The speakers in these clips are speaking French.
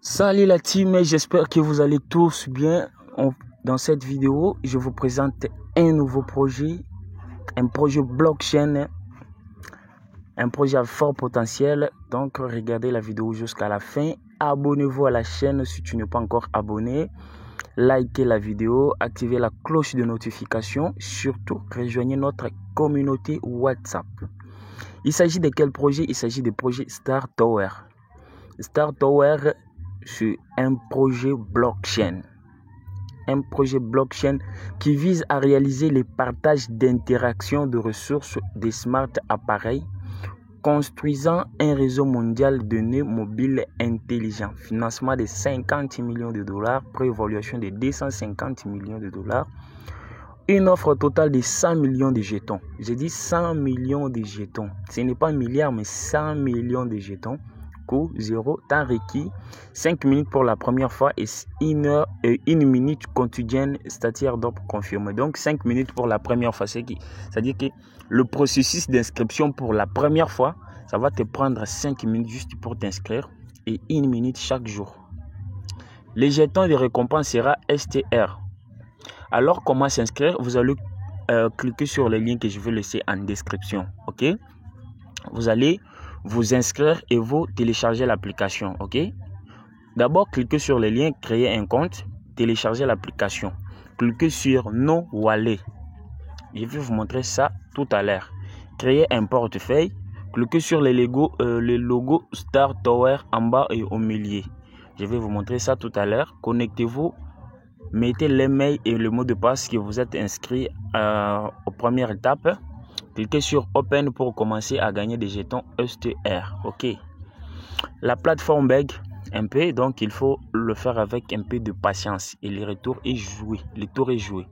Salut la team, j'espère que vous allez tous bien. Dans cette vidéo, je vous présente un nouveau projet, un projet blockchain, un projet à fort potentiel. Donc regardez la vidéo jusqu'à la fin. Abonnez-vous à la chaîne si tu n'es pas encore abonné. Likez la vidéo, activez la cloche de notification. Surtout, rejoignez notre communauté WhatsApp. Il s'agit de quel projet? Il s'agit du projet Star Tower. Star Tower, c'est un projet blockchain. Un projet blockchain qui vise à réaliser les partages d'interactions de ressources des smart appareils, construisant un réseau mondial de nœuds mobiles intelligents. Financement de 50 millions de dollars, préévaluation de 250 millions de dollars. Une offre totale de 100 millions de jetons. J'ai dit 100 millions de jetons. Ce n'est pas un milliard, mais 100 millions de jetons. Coût 0, temps requis 5 minutes pour la première fois et 1 minute quotidienne, c'est-à-dire d'ordre confirmé. Donc 5 minutes pour la première fois, c'est-à-dire que le processus d'inscription pour la première fois, ça va te prendre 5 minutes juste pour t'inscrire et 1 minute chaque jour. Les jetons de récompense sera STR. Alors comment s'inscrire? Vous allez cliquer sur le lien que je vais laisser en description. Ok, vous allez vous inscrire et vous télécharger l'application. Ok, d'abord cliquez sur le lien, créer un compte, télécharger l'application, cliquez sur No Wallet. Je vais vous montrer ça tout à l'heure. Créer un portefeuille, cliquez sur le logo Star Tower en bas et au milieu. Je vais vous montrer ça tout à l'heure. Connectez-vous, mettez l'email et le mot de passe que vous êtes inscrit aux premières étapes. Cliquez sur Open pour commencer à gagner des jetons STR. Ok. La plateforme bug un peu, donc il faut le faire avec un peu de patience et le retour est joué. Le tour est joué.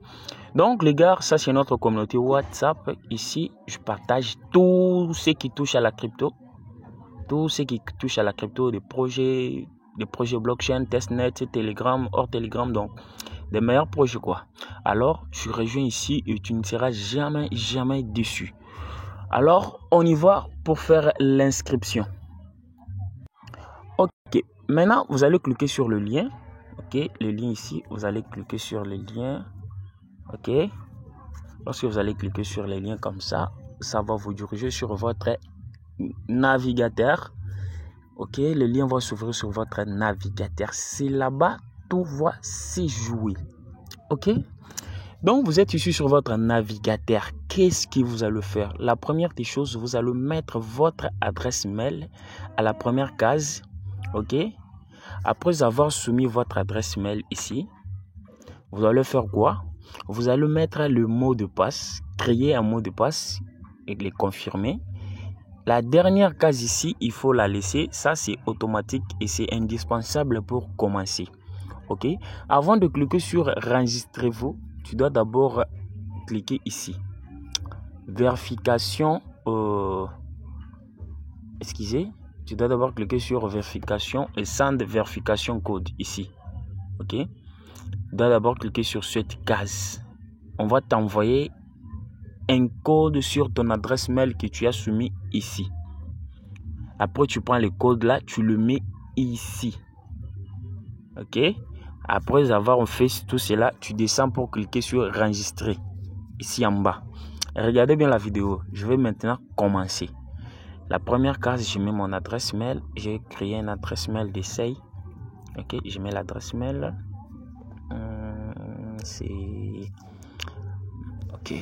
Donc les gars, ça c'est notre communauté WhatsApp. Ici, je partage tout ce qui touche à la crypto. Tout ce qui touche à la crypto, des projets blockchain, testnet, Telegram, hors Telegram, donc des meilleurs projets quoi. Alors, je rejoins ici et tu ne seras jamais déçu. Alors, on y va pour faire l'inscription. Ok, maintenant vous allez cliquer sur le lien. Ok, le lien ici, vous allez cliquer sur le lien. Ok, lorsque vous allez cliquer sur les liens comme ça, ça va vous diriger sur votre navigateur. Ok, le lien va s'ouvrir sur votre navigateur. C'est là-bas, tout va se jouer. Ok, donc vous êtes ici sur votre navigateur. Qu'est-ce que vous allez faire? La première des choses, vous allez mettre votre adresse mail à la première case. Ok, après avoir soumis votre adresse mail ici, vous allez faire quoi? Vous allez mettre le mot de passe, créer un mot de passe et le confirmer. La dernière case ici, il faut la laisser. Ça, c'est automatique et c'est indispensable pour commencer. Ok. Avant de cliquer sur enregistrez-vous, tu dois d'abord cliquer ici. Vérification. Excusez. Tu dois d'abord cliquer sur vérification et send vérification code ici. Ok. Tu dois d'abord cliquer sur cette case. On va t'envoyer un code sur ton adresse mail que tu as soumis ici. Après, tu prends le code là, tu le mets ici. Ok. Après avoir fait tout cela, tu descends pour cliquer sur enregistrer ici en bas. Regardez bien la vidéo. Je vais maintenant commencer. La première case, je mets mon adresse mail. J'ai créé une adresse mail d'essai. Ok. Je mets l'adresse mail. C'est ok.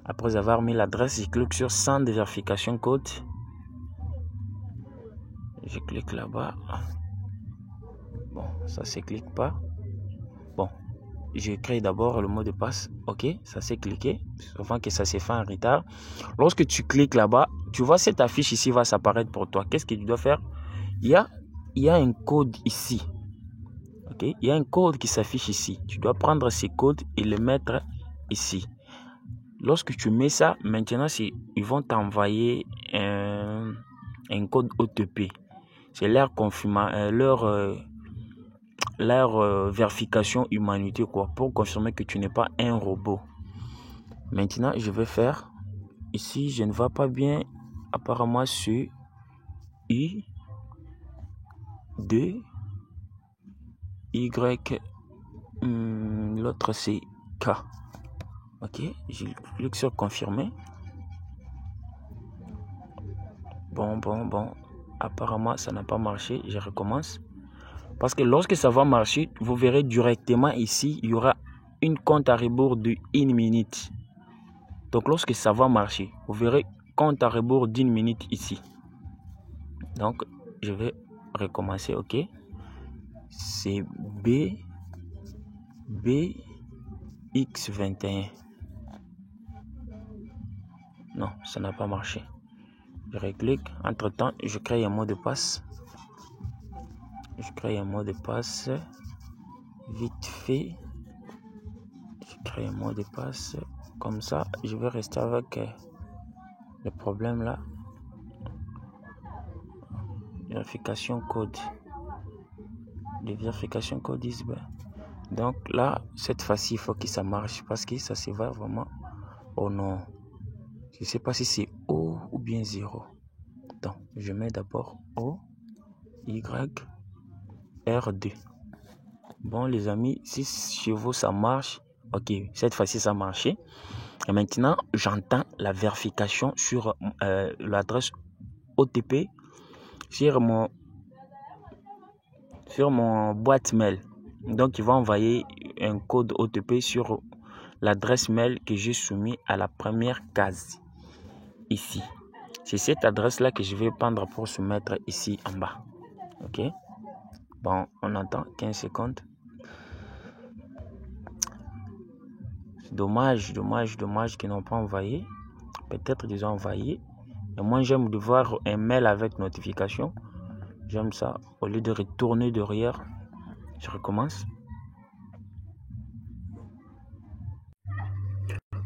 Après avoir mis l'adresse, je clique sur Send vérification code. Je clique là-bas. Bon, ça ne se clique pas. Bon, je crée d'abord le mot de passe. Ok, ça s'est cliqué. Souvent que ça s'est fait en retard. Lorsque tu cliques là-bas, tu vois cette affiche ici va s'apparaître pour toi. Qu'est-ce que tu dois faire? Il y a un code ici. Ok, il y a un code qui s'affiche ici. Tu dois prendre ce code et le mettre ici. Lorsque tu mets ça, maintenant, ils vont t'envoyer un code OTP. C'est leur vérification humanité quoi, pour confirmer que tu n'es pas un robot. Maintenant, je vais faire ici, je ne vois pas bien apparemment sur I 2, Y, l'autre c'est K. Ok, je clique sur confirmer. Bon, apparemment ça n'a pas marché, je recommence. Parce que lorsque ça va marcher, vous verrez directement ici, il y aura une compte à rebours de 1 minute. Donc lorsque ça va marcher, vous verrez compte à rebours d'1 minute ici. Donc je vais recommencer, ok. C'est BX21. Non, ça n'a pas marché. Je reclique. Entre temps, je crée un mot de passe. Je crée un mot de passe. Vite fait. Je crée un mot de passe. Comme ça, je vais rester avec le problème là. Vérification code. De vérification code is bien. Donc là, cette fois-ci, il faut que ça marche parce que ça se va vraiment au nom. Je ne sais pas si c'est O ou bien 0. Donc, je mets d'abord O, Y, R2. Bon, les amis, si chez vous ça marche, ok, cette fois-ci ça a marché. Et maintenant, j'entends la vérification sur l'adresse OTP sur mon boîte mail. Donc, il va envoyer un code OTP sur l'adresse mail que j'ai soumis à la première case ici. C'est cette adresse-là que je vais prendre pour soumettre ici en bas. Ok. Bon, on attend 15 secondes. Dommage qu'ils n'ont pas envoyé. Peut-être qu'ils ont envoyé. Et moi, j'aime de voir un mail avec notification. J'aime ça. Au lieu de retourner derrière, je recommence.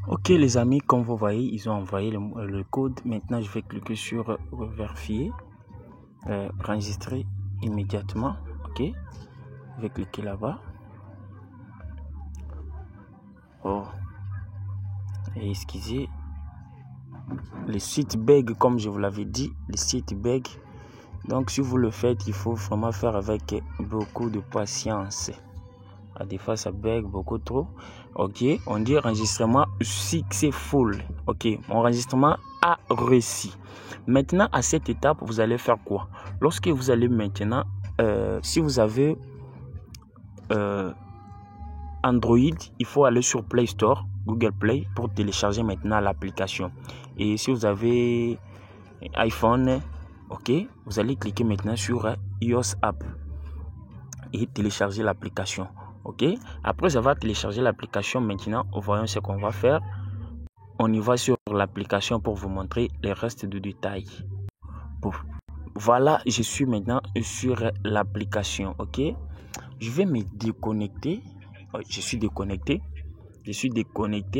Ok les amis, comme vous voyez, ils ont envoyé le code. Maintenant, je vais cliquer sur vérifier. Enregistrer immédiatement. Ok. Je vais cliquer là-bas. Oh. Et excusez. Le site bug, comme je vous l'avais dit, le site bug. Donc, si vous le faites, il faut vraiment faire avec beaucoup de patience. À des fois, ça bug beaucoup trop. Ok, on dit enregistrement successful. Ok, mon enregistrement a réussi. Maintenant, à cette étape, vous allez faire quoi? Lorsque vous allez maintenant, si vous avez Android, il faut aller sur Play Store, Google Play, pour télécharger maintenant l'application. Et si vous avez iPhone, ok, vous allez cliquer maintenant sur iOS App et télécharger l'application. Ok, après avoir téléchargé l'application, maintenant, voyons ce qu'on va faire. On y va sur l'application pour vous montrer les restes de détails. Bon. Voilà, je suis maintenant sur l'application. Ok, je vais me déconnecter. Je suis déconnecté.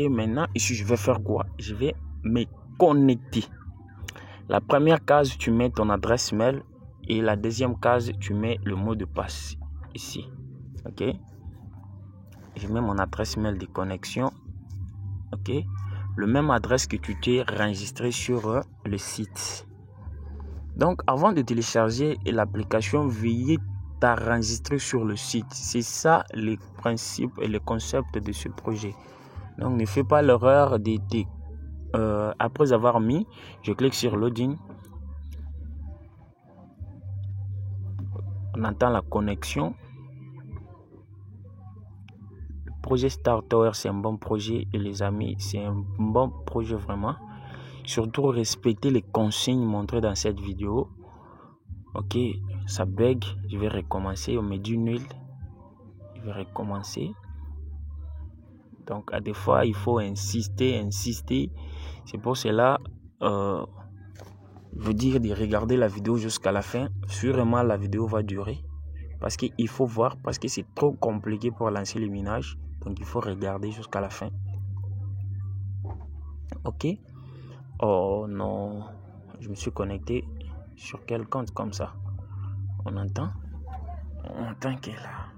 Maintenant, ici, je vais faire quoi? Je vais me connecter. La première case, tu mets ton adresse mail. Et la deuxième case, tu mets le mot de passe. Ici. Ok. Je mets mon adresse mail de connexion. Ok. Le même adresse que tu t'es enregistré sur le site. Donc, avant de télécharger l'application, veuillez t'enregistrer sur le site. C'est ça les principes et les concepts de ce projet. Donc, ne fais pas l'erreur d'été. Après avoir mis, je clique sur Loading. On entend la connexion. Le projet Star Tower, c'est un bon projet. Et les amis, c'est un bon projet vraiment. Surtout, respectez les consignes montrées dans cette vidéo. Ok, ça bug. Je vais recommencer. On me dit nul. Je vais recommencer. Donc, à des fois, il faut insister. C'est pour cela, je veux dire de regarder la vidéo jusqu'à la fin. Sûrement, la vidéo va durer. Parce qu'il faut voir, parce que c'est trop compliqué pour lancer le minage. Donc, il faut regarder jusqu'à la fin. Ok. Oh non, je me suis connecté sur quel compte comme ça? On entend qu'elle est là.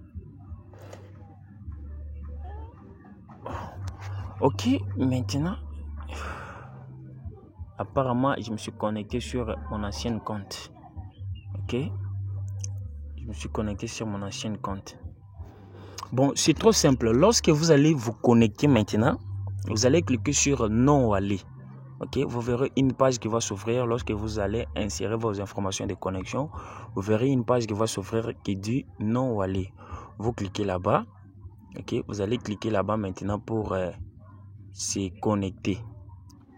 Ok, maintenant, apparemment, je me suis connecté sur mon ancien compte. Ok, je me suis connecté sur mon ancien compte. Bon, c'est trop simple. Lorsque vous allez vous connecter maintenant, vous allez cliquer sur Non Wallet. Ok, vous verrez une page qui va s'ouvrir lorsque vous allez insérer vos informations de connexion. Vous verrez une page qui va s'ouvrir qui dit Non Wallet. Vous cliquez là-bas. Ok, vous allez cliquer là-bas maintenant pour se connecter.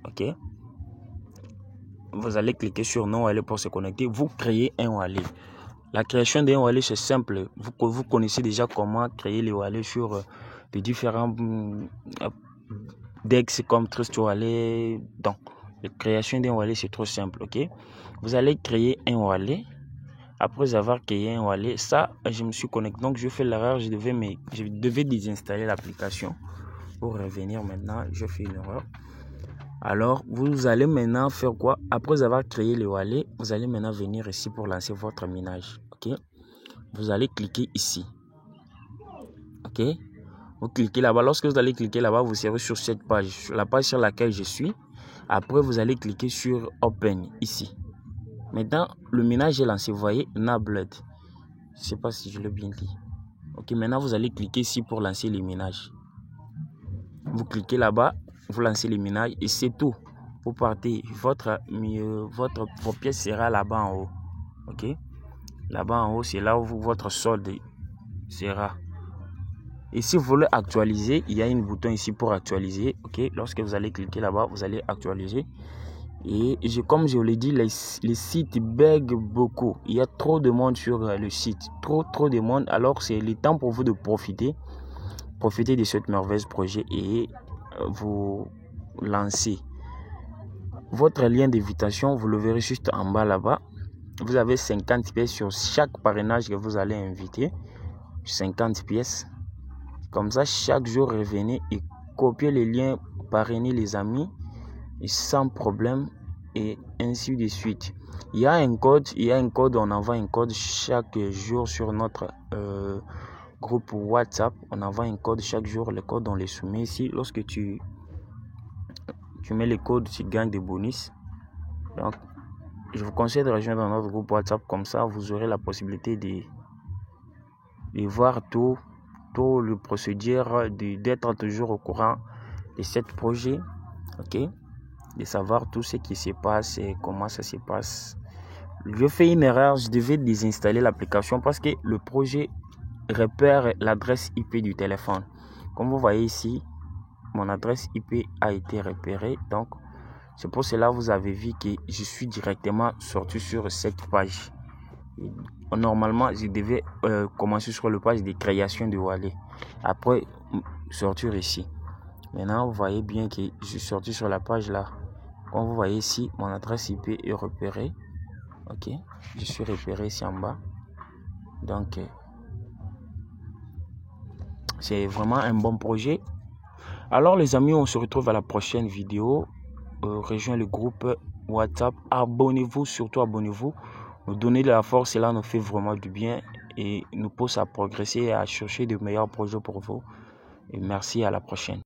Ok, vous allez cliquer sur Non Wallet pour se connecter. Vous créez un wallet. La création d'un wallet, c'est simple. Vous connaissez déjà comment créer les wallets sur les différents DEX comme Trust Wallet. Donc, la création d'un wallet, c'est trop simple. Ok, vous allez créer un wallet. Après avoir créé un wallet, ça, je me suis connecté. Donc, je fais l'erreur. Je devais désinstaller l'application. Pour revenir maintenant, je fais une erreur. Alors, vous allez maintenant faire quoi? Après avoir créé le wallet, vous allez maintenant venir ici pour lancer votre minage. Ok, vous allez cliquer ici. Ok, vous cliquez là-bas. Lorsque vous allez cliquer là-bas, vous serez sur cette page, la page sur laquelle je suis. Après, vous allez cliquer sur Open ici. Maintenant, le minage est lancé. Vous voyez, Enabled. Je ne sais pas si je l'ai bien dit. Ok, maintenant vous allez cliquer ici pour lancer le minage. Vous cliquez là-bas, vous lancez le minage et c'est tout. Vous partez, vos pièces sera là-bas en haut. Ok, là-bas en haut, c'est là où votre solde sera. Et si vous voulez actualiser, il y a un bouton ici pour actualiser. Ok, lorsque vous allez cliquer là-bas, vous allez actualiser. Et comme je vous l'ai dit, les sites bug beaucoup. Il y a trop de monde sur le site. Trop de monde. Alors, c'est le temps pour vous de profiter de ce merveilleux projet et vous lancer. Votre lien d'invitation, vous le verrez juste en bas là-bas. Vous avez 50 pièces sur chaque parrainage que vous allez inviter. 50 pièces. Comme ça, chaque jour, revenez et copiez les liens, parrainer les amis et sans problème et ainsi de suite. Il y a un code, on envoie un code chaque jour sur notre groupe WhatsApp. On envoie un code chaque jour, le code on les soumet ici. Lorsque tu mets le code, tu gagnes des bonus. Donc, je vous conseille de rejoindre notre groupe WhatsApp, comme ça vous aurez la possibilité de voir tout le procédure, d'être toujours au courant de ce projet. Ok, de savoir tout ce qui se passe et comment ça se passe. Je fais une erreur, je devais désinstaller l'application parce que le projet repère l'adresse IP du téléphone. Comme vous voyez ici, mon adresse IP a été repérée. Donc, c'est pour cela que vous avez vu que je suis directement sorti sur cette page. Et normalement, je devais commencer sur la page de création de wallet. Après, sortir ici. Maintenant, vous voyez bien que je suis sorti sur la page là. Comme vous voyez ici, mon adresse IP est repérée. Ok, je suis repéré ici en bas. Donc, c'est vraiment un bon projet. Alors les amis, on se retrouve à la prochaine vidéo. Rejoignez le groupe WhatsApp. Abonnez-vous, surtout abonnez-vous. Nous donner de la force, cela nous fait vraiment du bien et nous pousse à progresser et à chercher de meilleurs projets pour vous. Et merci, à la prochaine.